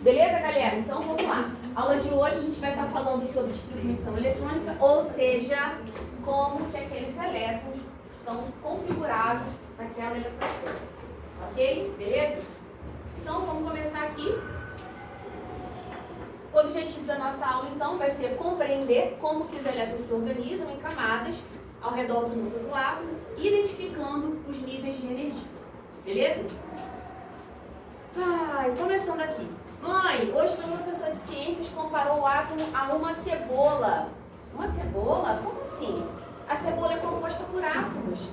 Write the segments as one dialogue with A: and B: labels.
A: Beleza, galera? Então vamos lá. Aula de hoje a gente vai estar falando sobre distribuição eletrônica, ou seja, como que aqueles elétrons estão configurados naquela eletrosfera. Ok? Beleza? Então vamos começar aqui. O objetivo da nossa aula, então, vai ser compreender como que os elétrons se organizam em camadas ao redor do núcleo do átomo, identificando os níveis de energia. Beleza? Começando aqui. Mãe, hoje meu professor de ciências comparou o átomo a uma cebola. Uma cebola? Como assim? A cebola é composta por átomos.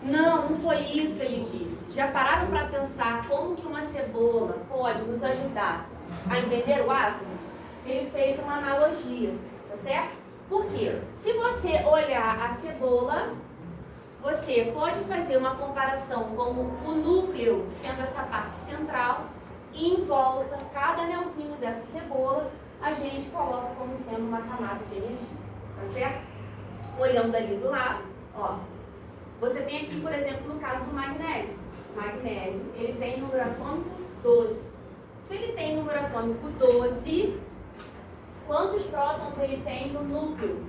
A: Não foi isso, ele disse. Já pararam para pensar como que uma cebola pode nos ajudar a entender o átomo? Ele fez uma analogia, tá certo? Por quê? Se você olhar a cebola, você pode fazer uma comparação com o núcleo, sendo essa parte central, e em volta, cada anelzinho dessa cebola, a gente coloca como sendo uma camada de energia, tá certo? Olhando ali do lado, ó, você tem aqui, por exemplo, no caso do magnésio. O magnésio, ele tem número atômico 12. Se ele tem número atômico 12, quantos prótons ele tem no núcleo?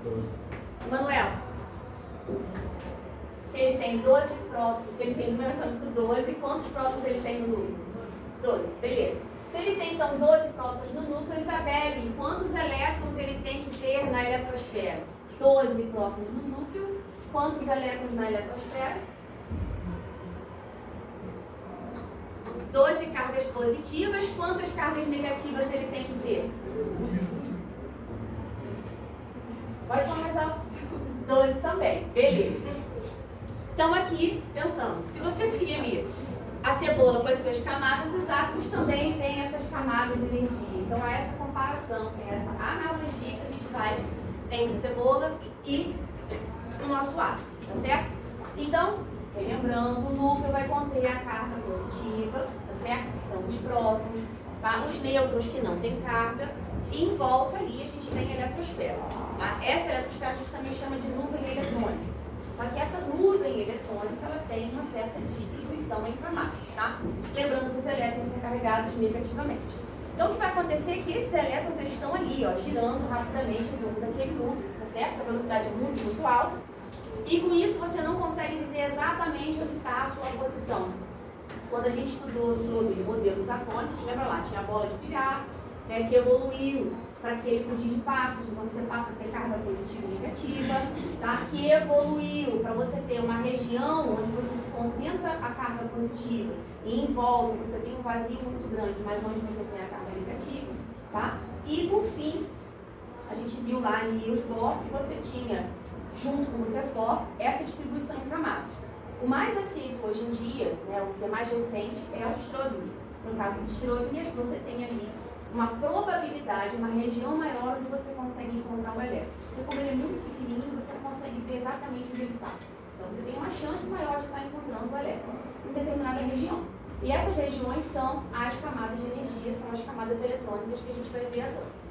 B: 12.
A: Manuel, se ele tem 12 prótons, se ele tem número atômico 12, quantos prótons ele tem no núcleo? 12, beleza. Se ele tem então 12 prótons no núcleo, Isabelle, quantos elétrons ele tem que ter na eletrosfera? 12 prótons no núcleo, quantos elétrons na eletrosfera? 12 cargas positivas, quantas cargas negativas ele tem que ter? Pode falar mais alto? 12 também, beleza. Então aqui, pensando, se você tem ali a cebola com as suas camadas, os átomos também têm essas camadas de energia. Então é essa comparação, é essa analogia que a gente faz entre a cebola e o nosso átomo, tá certo? Então, relembrando, o núcleo vai conter a carga positiva, tá certo? Que são os prótons, tá? Os nêutrons que não têm carga. E em volta ali a gente tem a eletrosfera. Tá? Essa eletrosfera a gente também chama de nuvem eletrônica. Só que essa nuvem eletrônica ela tem uma certa distribuição em camadas, tá? Lembrando que os elétrons são carregados negativamente. Então o que vai acontecer é que esses elétrons eles estão ali, ó, girando rapidamente em torno daquele núcleo, tá certo? A velocidade é muito, muito alta. E com isso você não consegue dizer exatamente onde está a sua posição. Quando a gente estudou sobre modelos atômicos, lembra lá, tinha a bola de bilhar, né, que evoluiu para aquele pudim de passas, então você passa a ter carga positiva e negativa, tá? Que evoluiu para você ter uma região onde você se concentra a carga positiva e em volta você tem um vazio muito grande, mas onde você tem a carga negativa, tá? E por fim, a gente viu lá em Niels Bohr que você tinha, junto com o Rutherford, essa distribuição em camadas. O mais aceito hoje em dia, né, o que é mais recente, é o Schrödinger. No caso de Schrödinger, você tem ali uma probabilidade, uma região maior onde você consegue encontrar o elétron. Porque como ele é muito pequenininho, você não consegue ver exatamente onde ele está. Então você tem uma chance maior de estar encontrando o elétron em determinada região. E essas regiões são as camadas de energia, são as camadas eletrônicas que a gente vai ver agora.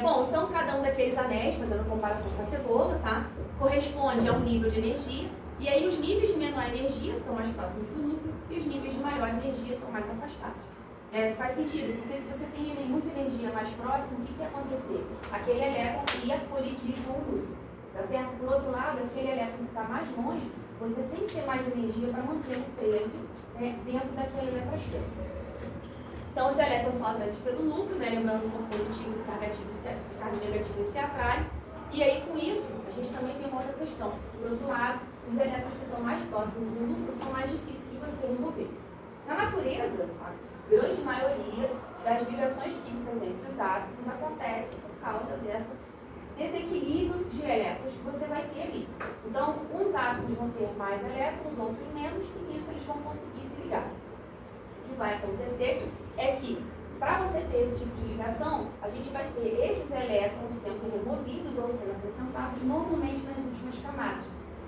A: Bom, então cada um daqueles anéis, fazendo a comparação com a cebola, tá? Corresponde a um nível de energia. E aí os níveis de menor energia estão mais próximos do núcleo e os níveis de maior energia estão mais afastados. Faz sentido, porque se você tem muita energia mais próxima, o que ia acontecer? Aquele elétron ia colidir com o núcleo, tá certo? Por outro lado, aquele elétron que está mais longe, você tem que ter mais energia para manter o peso, né, dentro daquela eletrosfera. Então, os elétrons são atraídos pelo núcleo, né, lembrando que são positivos e cargas negativas se atraem. E aí, com isso, a gente também tem uma outra questão. Por outro lado, os elétrons que estão mais próximos do núcleo são mais difíceis de você remover. Na natureza, a grande maioria das ligações químicas entre os átomos acontece por causa desse equilíbrio de elétrons que você vai ter ali. Então, uns átomos vão ter mais elétrons, outros menos, e nisso eles vão conseguir se ligar. O que vai acontecer é que, para você ter esse tipo de ligação, a gente vai ter esses elétrons sendo removidos ou sendo acrescentados normalmente nas últimas camadas,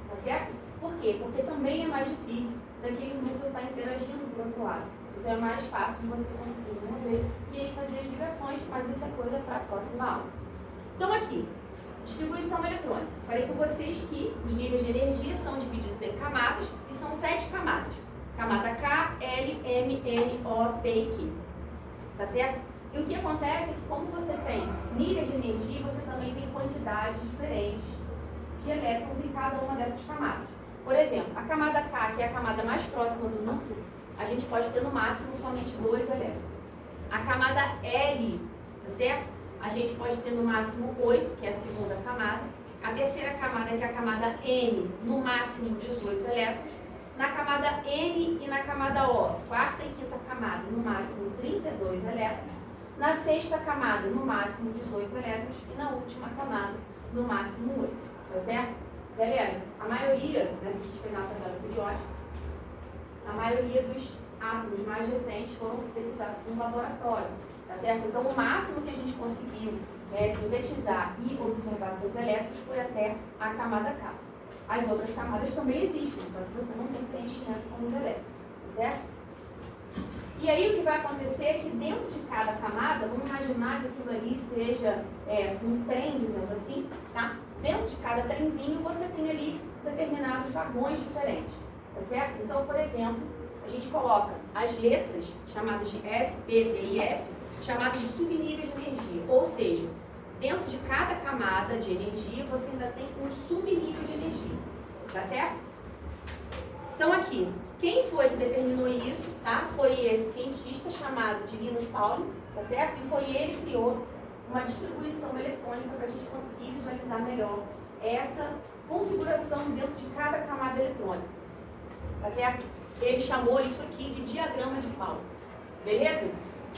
A: tá certo? Por quê? Porque também é mais difícil daquele núcleo estar interagindo do outro lado. Então é mais fácil de você conseguir remover e aí fazer as ligações, mas isso é coisa para a próxima aula. Então aqui, distribuição eletrônica. Falei com vocês que os níveis de energia são divididos em camadas e são 7 camadas. Camada K, MNO-P, tá certo? E o que acontece é que como você tem níveis de energia, você também tem quantidades diferentes de elétrons em cada uma dessas camadas. Por exemplo, a camada K, que é a camada mais próxima do núcleo, a gente pode ter no máximo somente 2 elétrons. A camada L, tá certo? A gente pode ter no máximo 8, que é a segunda camada. A terceira camada, que é a camada M, no máximo 18 elétrons. Na camada N e na camada O, quarta e quinta camada, no máximo 32 elétrons. Na sexta camada, no máximo 18 elétrons. E na última camada, no máximo 8. Tá certo? Galera, a maioria, se a gente pegar a tabela periódica, a maioria dos átomos mais recentes foram sintetizados no laboratório. Tá certo? Então, o máximo que a gente conseguiu sintetizar e observar seus elétrons foi até a camada K. As outras camadas também existem, só que você não tem preenchimento com os elétrons. Tá certo? E aí o que vai acontecer é que dentro de cada camada, vamos imaginar que aquilo ali seja um trem, dizendo assim, tá? Dentro de cada trenzinho você tem ali determinados vagões diferentes, tá certo? Então, por exemplo, a gente coloca as letras chamadas de S, P, D e F, chamadas de subníveis de energia, ou seja, dentro de cada camada de energia você ainda tem um subnível de energia, tá certo? Então aqui, quem foi que determinou isso, tá? Foi esse cientista chamado de Linus Pauling, tá certo? E foi ele que criou uma distribuição eletrônica para a gente conseguir visualizar melhor essa configuração dentro de cada camada eletrônica, tá certo? Ele chamou isso aqui de diagrama de Pauling, beleza?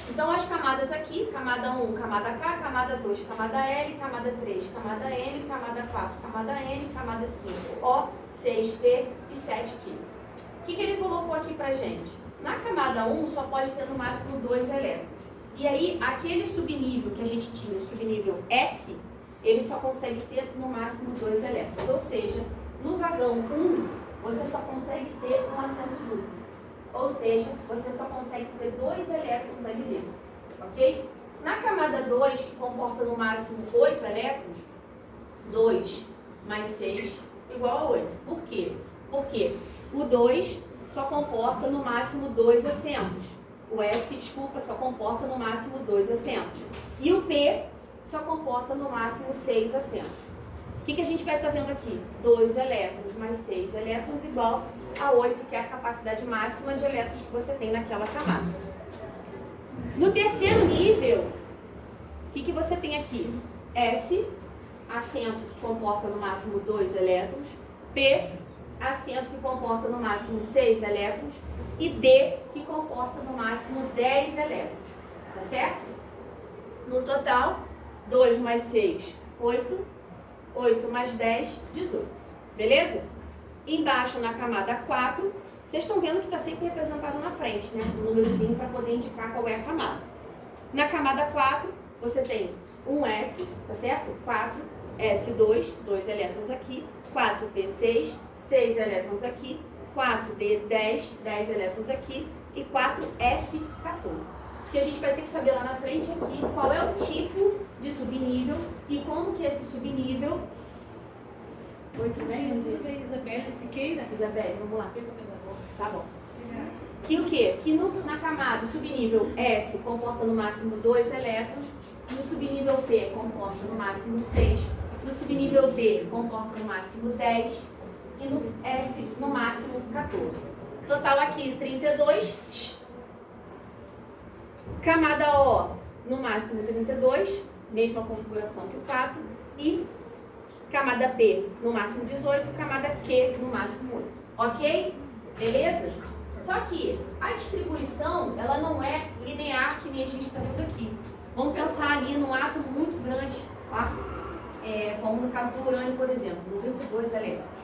A: Então as camadas aqui, camada 1, camada K, camada 2, camada L, camada 3, camada M, camada 4, camada N, camada 5, O, 6, P e 7, Q. O que ele colocou aqui pra gente? Na camada 1 só pode ter no máximo 2 elétrons. E aí, aquele subnível que a gente tinha, o subnível S, ele só consegue ter no máximo 2 elétrons. Ou seja, no vagão 1, você só consegue ter um assento duplo. Ou seja, você só consegue ter 2 elétrons ali dentro. Ok? Na camada 2, que comporta no máximo 8 elétrons, 2 mais 6 igual a 8. Por quê? Porque o 2 só comporta no máximo 2 assentos. O S, desculpa, só comporta no máximo 2 assentos. E o P só comporta no máximo 6 assentos. O que a gente vai estar vendo aqui? 2 elétrons mais 6 elétrons igual a 8, que é a capacidade máxima de elétrons que você tem naquela camada. No terceiro nível, o que você tem aqui? S, assento que comporta no máximo 2 elétrons. P, assento que comporta no máximo 6 elétrons. E D, que comporta no máximo 10 elétrons. Tá certo? No total, 2 mais 6, 8. 8 mais 10, 18. Beleza? Embaixo, na camada 4, vocês estão vendo que está sempre representado na frente, né? Um númerozinho para poder indicar qual é a camada. Na camada 4, você tem um S, tá certo? 4, S2, 2 elétrons aqui. 4P6, 6 elétrons aqui. 4D, 10, 10 elétrons aqui. E 4F14. O que a gente vai ter que saber lá na frente aqui qual é o tipo de subnível e como que esse subnível... Muito bem,
B: Isabelle Siqueira.
A: Isabelle, vamos lá. Tá bom. Que o quê? Que na camada subnível S comporta no máximo 2 elétrons, no subnível P comporta no máximo 6, no subnível D comporta no máximo 10 e no F no máximo 14. Total aqui 32. Camada O no máximo 32, mesma configuração que o 4, e camada P no máximo 18, camada Q no máximo 8. Ok? Beleza? Só que a distribuição, ela não é linear que nem a gente está vendo aqui. Vamos pensar ali num átomo muito grande, tá? Como no caso do urânio, por exemplo, 92 elétrons.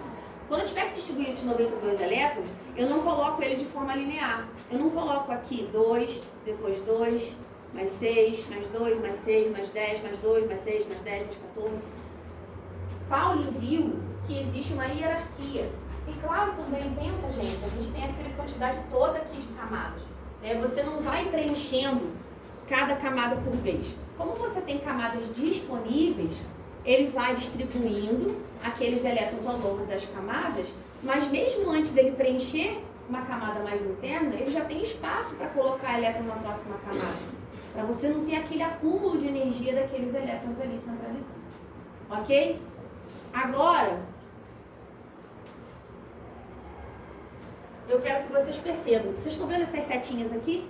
A: Quando eu tiver que distribuir esses 92 elétrons, eu não coloco ele de forma linear. Eu não coloco aqui 2, depois 2, mais 6, mais 2, mais 6, mais 10, mais 2, mais 6, mais 10, mais 14. Pauling viu que existe uma hierarquia. E claro, também pensa, gente, a gente tem aquela quantidade toda aqui de camadas. Você não vai preenchendo cada camada por vez. Como você tem camadas disponíveis, ele vai distribuindo aqueles elétrons ao longo das camadas, mas mesmo antes dele preencher, uma camada mais interna, ele já tem espaço para colocar elétron na próxima camada, para você não ter aquele acúmulo de energia daqueles elétrons ali centralizados. Ok? Agora, eu quero que vocês percebam. Vocês estão vendo essas setinhas aqui?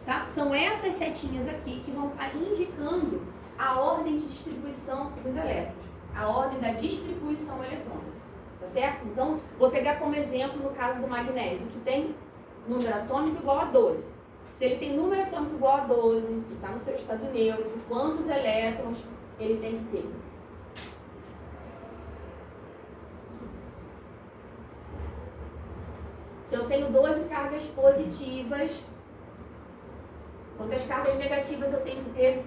A: Tá? São essas setinhas aqui que vão estar indicando a ordem de distribuição dos elétrons, a ordem da distribuição eletrônica, tá certo? Então, vou pegar como exemplo no caso do magnésio, que tem número atômico igual a 12. Se ele tem número atômico igual a 12 e está no seu estado neutro, quantos elétrons ele tem que ter? Se eu tenho 12 cargas positivas, quantas cargas negativas eu tenho que ter?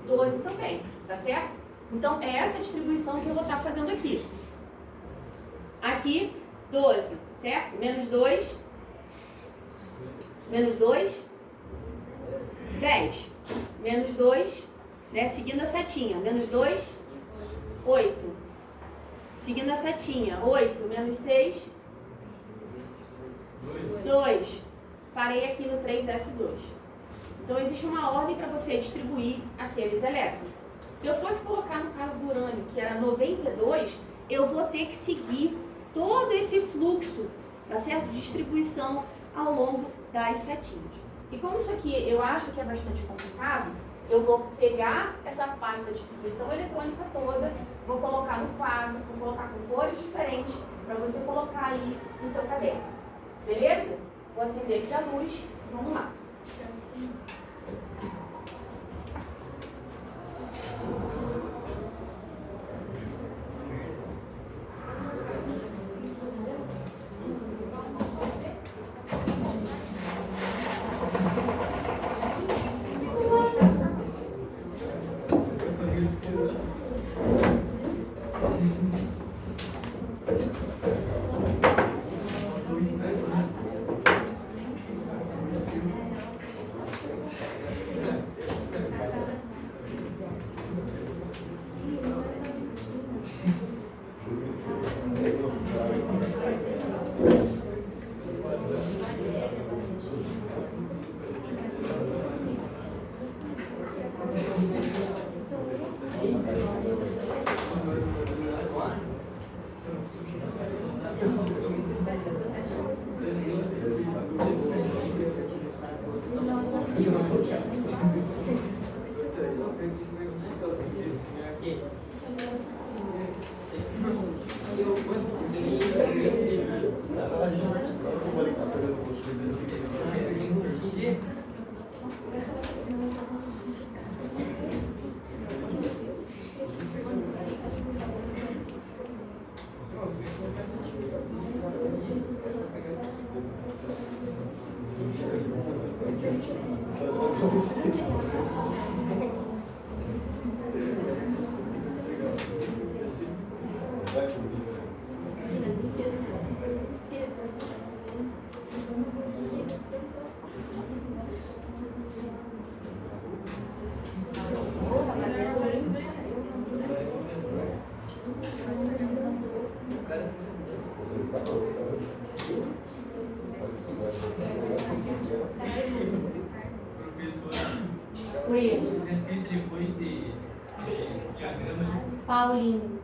A: 12 também, tá certo? Então, é essa distribuição que eu vou estar fazendo aqui. Aqui, 12, certo? Menos 2, 10. Menos 2, né? Seguindo a setinha. Menos 2, 8. Seguindo a setinha. 8, menos 6, 2. Parei aqui no 3S2. Então, existe uma ordem para você distribuir aqueles elétrons. Se eu fosse colocar no caso do urânio, que era 92, eu vou ter que seguir todo esse fluxo, tá certo? De distribuição ao longo das setinhas. E como isso aqui eu acho que é bastante complicado, eu vou pegar essa parte da distribuição eletrônica toda, vou colocar no quadro, vou colocar com cores diferentes, para você colocar aí no teu caderno. Beleza? Vou acender aqui a luz, vamos lá. Paulinho.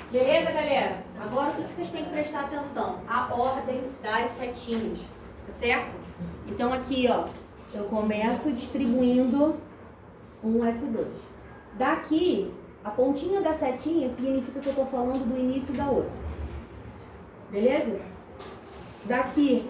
A: Beleza, galera? Agora o que vocês têm que prestar atenção? A ordem das setinhas, tá certo? Então aqui, ó, eu começo distribuindo um S2. Daqui, a pontinha da setinha significa que eu tô falando do início da outra. Beleza? Daqui,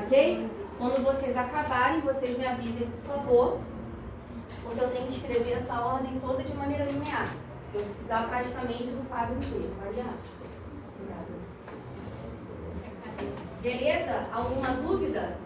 A: ok? Quando vocês acabarem, vocês me avisem, por favor, porque eu tenho que escrever essa ordem toda de maneira linear. Eu vou precisar praticamente do quadro inteiro. Beleza? Alguma dúvida?